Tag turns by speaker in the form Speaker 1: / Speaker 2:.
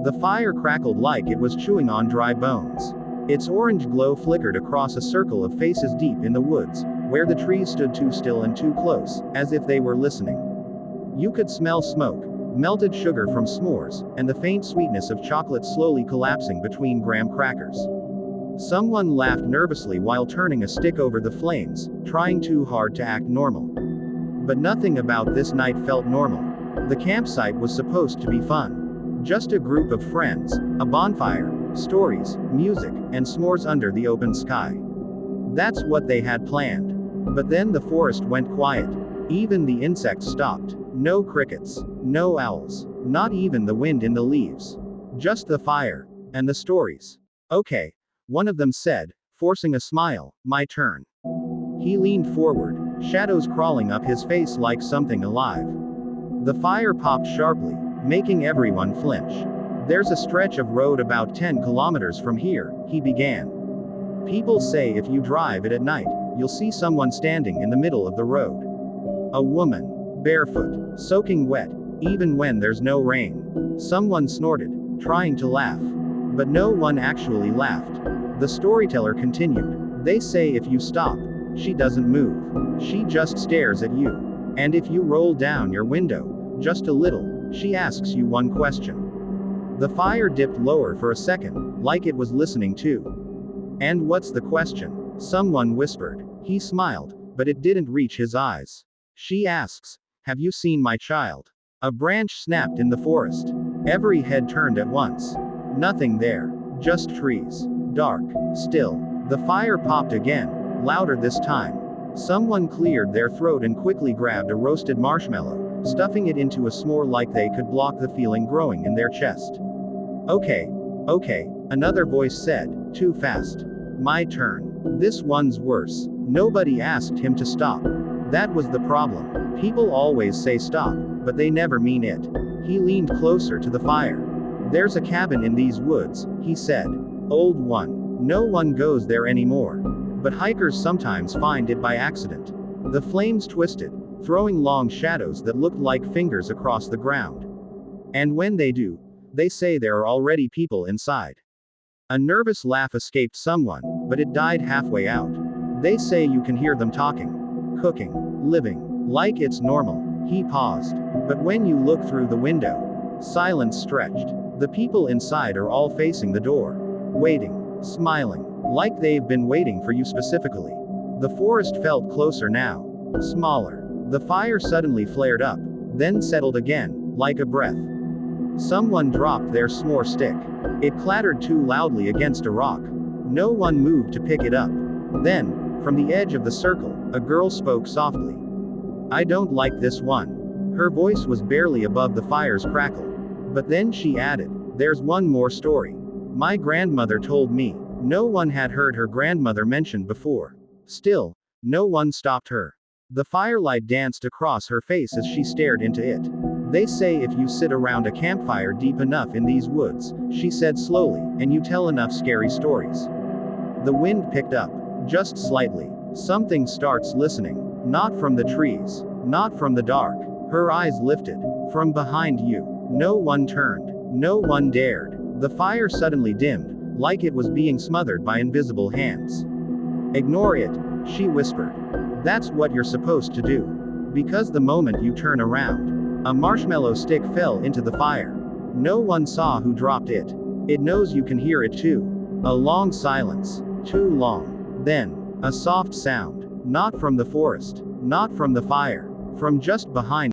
Speaker 1: The fire crackled like it was chewing on dry bones. Its orange glow flickered across a circle of faces deep in the woods, where the trees stood too still and too close, as if they were listening. You could smell smoke, melted sugar from s'mores, and the faint sweetness of chocolate slowly collapsing between graham crackers. Someone laughed nervously while turning a stick over the flames, trying too hard to act normal. But nothing about this night felt normal. The campsite was supposed to be fun. Just a group of friends, a bonfire, stories, music, and s'mores under the open sky. That's what they had planned. But then the forest went quiet. Even the insects stopped. No crickets. No owls. Not even the wind in the leaves. Just the fire. And the stories. Okay. One of them said, forcing a smile, my turn. He leaned forward, shadows crawling up his face like something alive. The fire popped sharply, making everyone flinch. There's a stretch of road about 10 kilometers from here, he began. People say if you drive it at night, you'll see someone standing in the middle of the road. A woman, barefoot, soaking wet, even when there's no rain. Someone snorted, trying to laugh. But no one actually laughed. The storyteller continued. They say if you stop, she doesn't move. She just stares at you. And if you roll down your window, just a little, she asks you one question. The fire dipped lower for a second, like it was listening too. And what's the question? Someone whispered. He smiled, but it didn't reach his eyes. She asks, have you seen my child? A branch snapped in the forest. Every head turned at once. Nothing there. Just trees. Dark. Still. The fire popped again, louder this time. Someone cleared their throat and quickly grabbed a roasted marshmallow, stuffing it into a s'more like they could block the feeling growing in their chest. Okay. Okay, another voice said, too fast. My turn. This one's worse. Nobody asked him to stop. That was the problem. People always say stop, but they never mean it. He leaned closer to the fire. There's a cabin in these woods, he said. Old one. No one goes there anymore. But hikers sometimes find it by accident. The flames twisted, throwing long shadows that looked like fingers across the ground. And when they do, they say there are already people inside. A nervous laugh escaped someone, but it died halfway out. They say you can hear them talking, cooking, living, like it's normal. He paused. But when you look through the window, silence stretched. The people inside are all facing the door. Waiting, smiling, like they've been waiting for you specifically. The forest felt closer now. Smaller. The fire suddenly flared up, then settled again, like a breath. Someone dropped their s'more stick. It clattered too loudly against a rock. No one moved to pick it up. Then, from the edge of the circle, a girl spoke softly. I don't like this one. Her voice was barely above the fire's crackle. But then she added, there's one more story. My grandmother told me. No one had heard her grandmother mentioned before. Still, no one stopped her. The firelight danced across her face as she stared into it. They say if you sit around a campfire deep enough in these woods, she said slowly, and you tell enough scary stories. The wind picked up, just slightly. Something starts listening. Not from the trees. Not from the dark. Her eyes lifted. From behind you. No one turned. No one dared. The fire suddenly dimmed, like it was being smothered by invisible hands. Ignore it, she whispered. That's what you're supposed to do. Because the moment you turn around, a marshmallow stick fell into the fire. No one saw who dropped it. It knows you can hear it too. A long silence. Too long. Then, a soft sound. Not from the forest. Not from the fire. From just behind